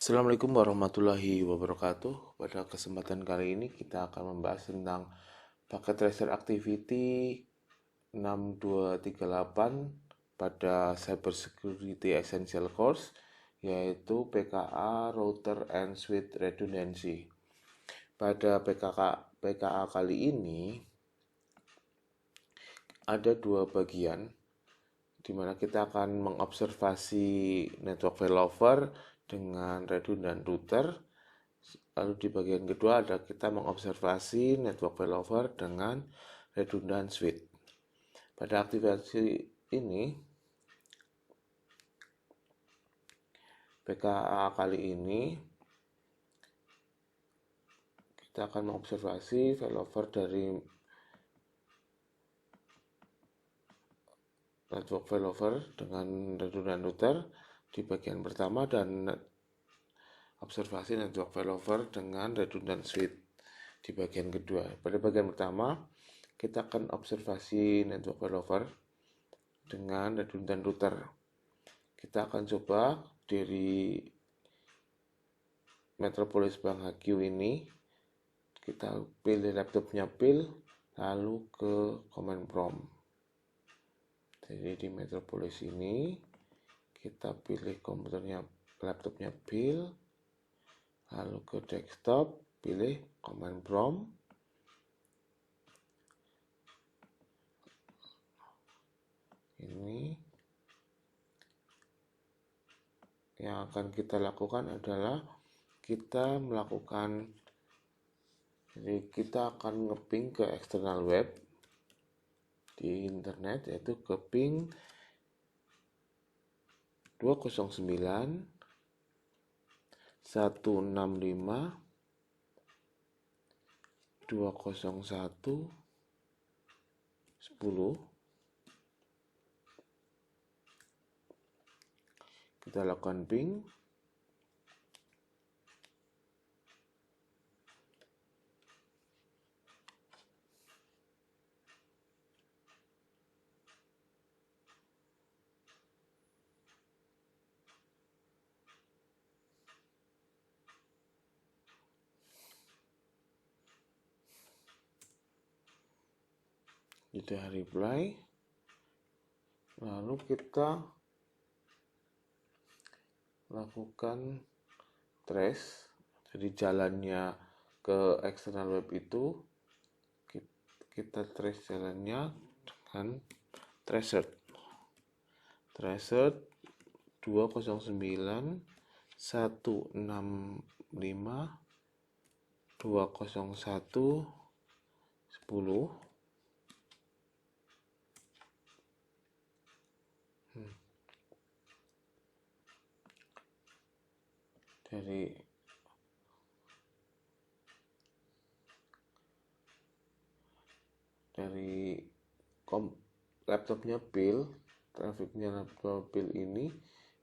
Assalamualaikum warahmatullahi wabarakatuh. Pada kesempatan kali ini kita akan membahas tentang paket tracer activity 6238 pada Cybersecurity Essential Course, yaitu PKA Router and Switch Redundancy. Pada PKA kali ini ada dua bagian, di mana kita akan mengobservasi network failover dengan redundant router. Lalu di bagian kedua ada kita mengobservasi network failover dengan redundant switch. Pada aktivasi ini, PKA kali ini kita akan mengobservasi failover dari network failover dengan redundant router di bagian pertama, dan observasi network failover dengan redundant switch di bagian kedua. Pada bagian pertama, kita akan observasi network failover dengan redundant router. Kita akan coba dari Metropolis Bank HQ ini, kita pilih laptopnya PIL, lalu ke command prompt. Jadi di Metropolis ini kita pilih komputernya, laptopnya PIL, lalu ke desktop, pilih command prompt. Ini yang akan kita lakukan adalah kita akan ngeping ke external web di internet, yaitu ke ping 209.165.201.10. Kita lakukan ping. Tidak reply. Lalu kita lakukan trace, jadi jalannya ke external web itu kita trace jalannya dengan tracer 209.165.201.10. dari laptopnya PIL, trafiknya laptop PIL ini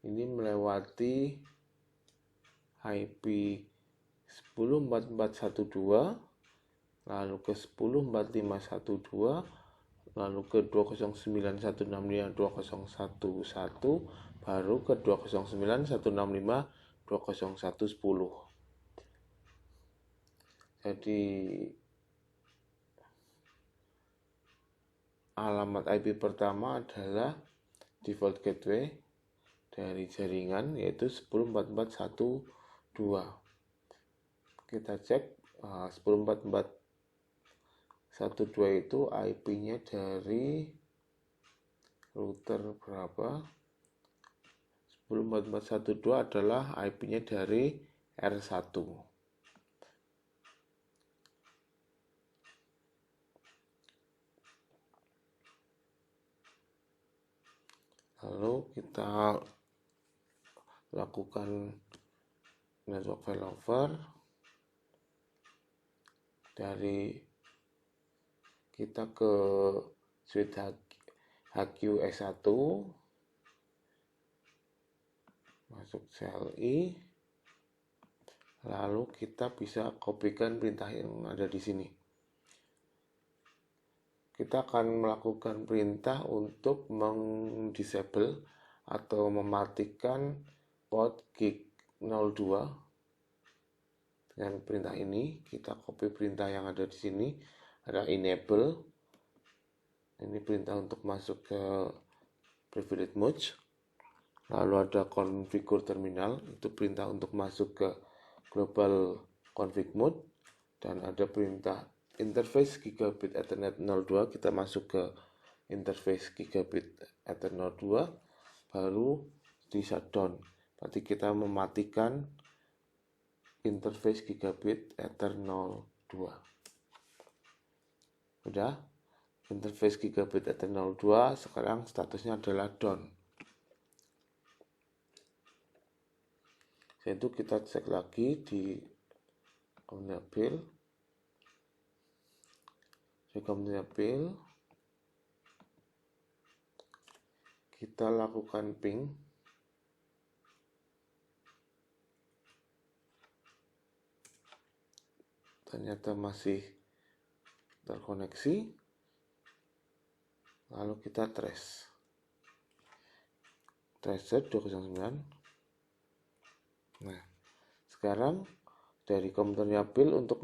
melewati IP 10.4412, lalu ke 10.4512, lalu ke 209.165.201.1, baru ke 209.165.201.10. Jadi alamat IP pertama adalah default gateway dari jaringan, yaitu 10.4412. Kita cek 10.4412 itu IP-nya dari router berapa? 10.4412 adalah IP-nya dari R1. Lalu kita lakukan network failover dari kita ke switch HQ S1, masuk CLI, lalu kita bisa kopikan perintah yang ada di sini. Kita akan melakukan perintah untuk mendisable atau mematikan port gig 02. Dengan perintah ini kita copy perintah yang ada di sini, ada enable. Ini perintah untuk masuk ke privilege mode. Lalu ada configure terminal, itu perintah untuk masuk ke global config mode. Dan ada perintah interface gigabit ethernet 02, kita masuk ke interface gigabit ethernet 02, baru di shutdown. Berarti kita mematikan interface gigabit ethernet 02. Udah, interface gigabit ethernet 02 sekarang statusnya adalah down. Setelah itu kita cek lagi di Omniapil. Di Omniapil kita lakukan ping. Ternyata masih terkoneksi. Lalu kita trace. Trace 209. Nah, sekarang dari komputernya Bill untuk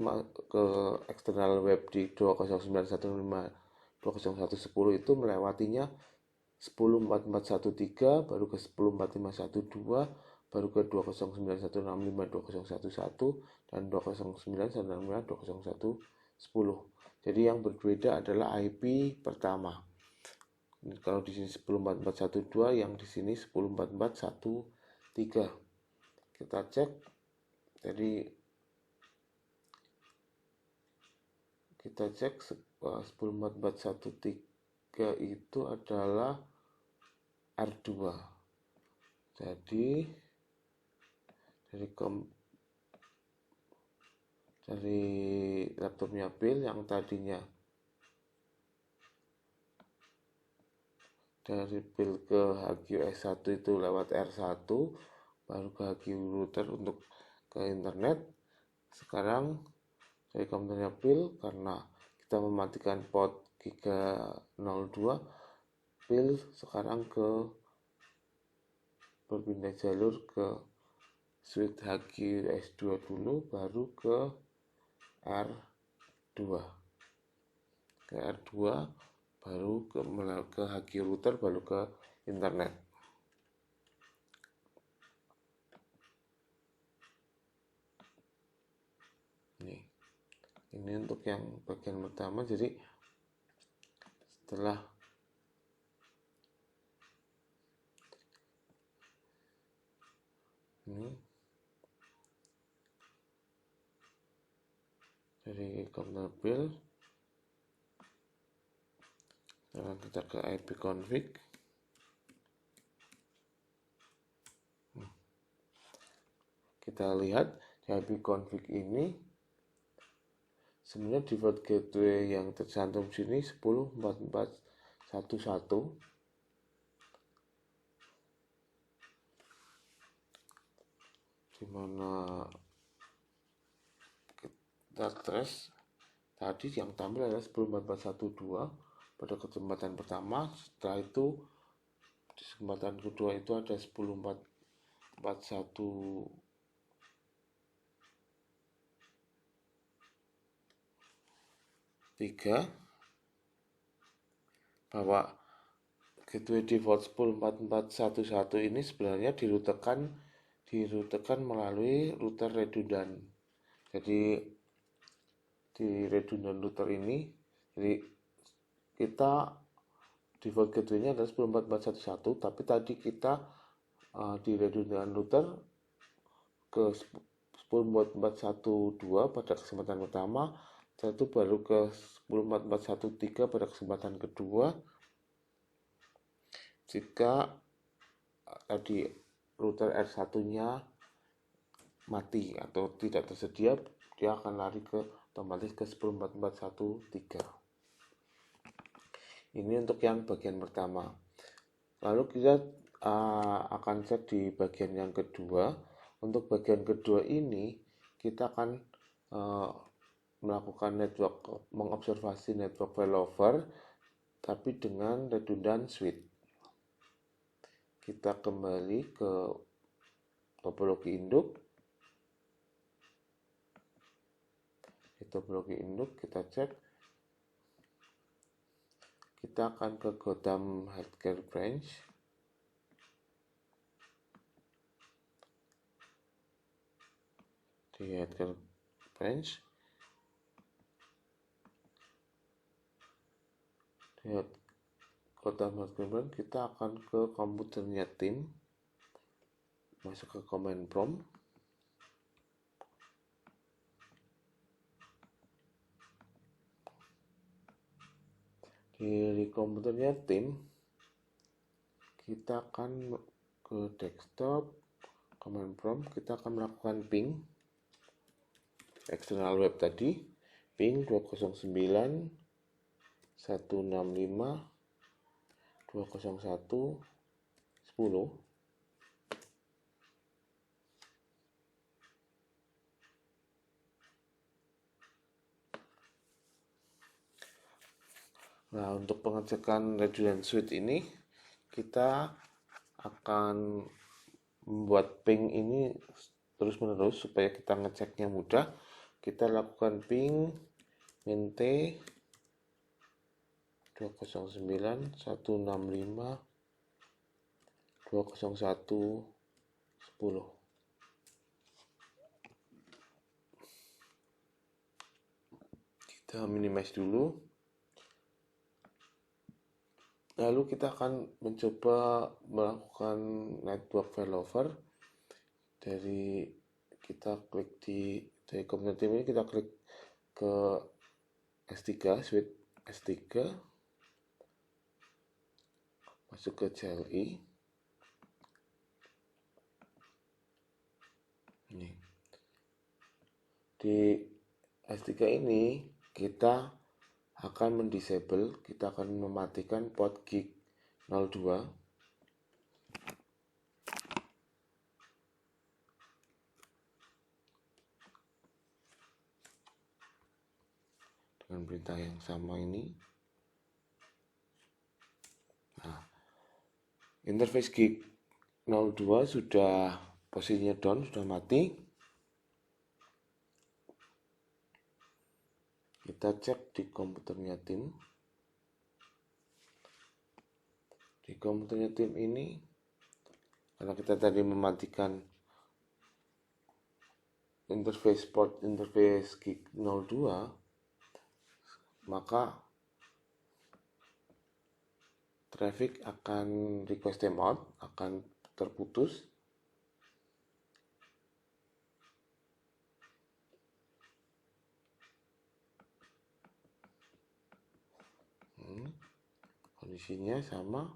ke eksternal web di 209.165.201.10 itu melewatinya 10.4413, baru ke 10.4512, baru ke 209.165.201.11 dan 209.165.201.10. Jadi yang berbeda adalah IP pertama. Kalau di sini 10.4412, yang di sini 10.4413. Kita cek, jadi kita cek 10.4413 itu adalah R2. Jadi dari laptopnya Bill yang tadinya dari Bill ke HQ S1 itu lewat R1, baru ke HQ router untuk ke internet. Sekarang dari komputernya Bill, karena kita mematikan port Giga 02, Bill sekarang berpindah jalur ke switch HQ S2 dulu, baru ke R2. Ke R2 baru ke HQ router, baru ke internet. Ini untuk yang bagian pertama. Jadi setelah ini dari komputer Bill, sekarang kita ke IP config. Kita lihat di IP config ini sebenarnya default gateway yang tercantum sini 10.4411, dimana kita trace tadi yang tampil adalah 10.4412 pada kesempatan pertama. Setelah itu di kesempatan kedua itu ada 10.4413, bahwa gateway default 10.4411 ini sebenarnya dirutekan melalui router redundant. Jadi di redundant router ini, jadi kita default gateway-nya adalah 10.4411, tapi tadi kita di redundant router ke 10.4412 pada kesempatan pertama, setelah itu baru ke 10.4413 pada kesempatan kedua. Jika tadi router R1-nya mati atau tidak tersedia, dia akan lari otomatis ke 10.4413. Ini untuk yang bagian pertama. Lalu kita akan cek di bagian yang kedua. Untuk bagian kedua ini kita akan melakukan mengobservasi network failover, tapi dengan redundant switch. Kita kembali ke topologi induk. Di topologi induk kita cek, kita akan ke Gotham Healthcare Branch. Di Healthcare Branch, di Gotham Healthcare Branch kita akan ke komputernya tim, masuk ke command prompt. Di komputernya tim, kita akan ke desktop, command prompt, kita akan melakukan ping external web tadi, ping 209.165.201.10. Nah, untuk pengecekan redundant switch ini, kita akan membuat ping ini terus-menerus supaya kita ngeceknya mudah. Kita lakukan ping mint 209.165.201.10. Kita minimize dulu. Lalu kita akan mencoba melakukan network failover. Dari komputer tim ini kita klik ke S3, switch S3, masuk ke CLI. Ini. Di S3 ini kita akan mendisable, kita akan mematikan port gig 02. Dengan perintah yang sama ini. Nah, interface gig 02 sudah posisinya down, sudah mati. Kita cek di komputernya tim. Di komputernya tim ini, karena kita tadi mematikan interface gig 02, maka traffic akan request timeout, akan terputus. Kondisinya sama.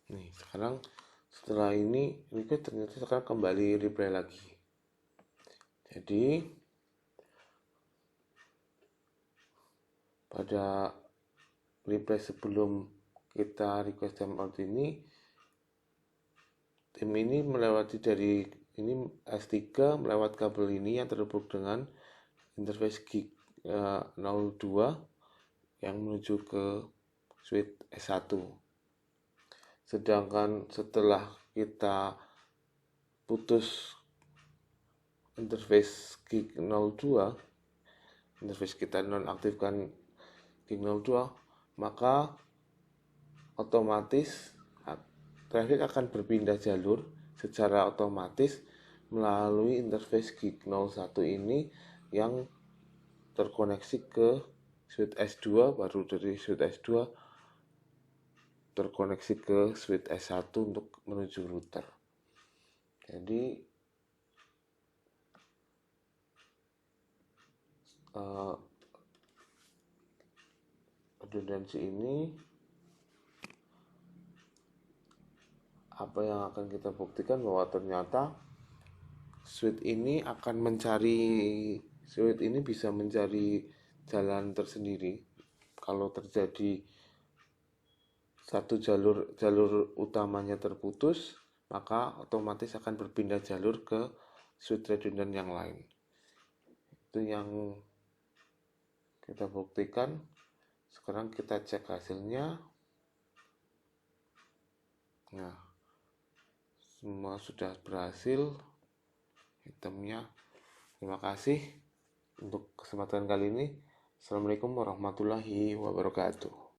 Nih, sekarang setelah ini ternyata sekarang kembali replay lagi. Jadi pada replay sebelum kita request timeout ini, tim ini melewati dari ini S3 melewat kabel ini yang terhubung dengan interface gig 02 yang menuju ke switch S1. Sedangkan setelah kita putus interface gig 02, interface kita nonaktifkan gig 02, maka otomatis traffic akan berpindah jalur secara otomatis melalui interface gig 01 ini yang terkoneksi ke switch S2, baru dari switch S2 terkoneksi ke switch S1 untuk menuju router. Jadi redundancy ini apa yang akan kita buktikan bahwa ternyata switch ini akan mencari switch ini bisa mencari jalan tersendiri. Kalau terjadi satu jalur utamanya terputus, maka otomatis akan berpindah jalur ke switch redundant yang lain. Itu yang kita buktikan. Sekarang kita cek hasilnya. Nah, semua sudah berhasil itemnya. Terima kasih untuk kesempatan kali ini. Assalamualaikum warahmatullahi wabarakatuh.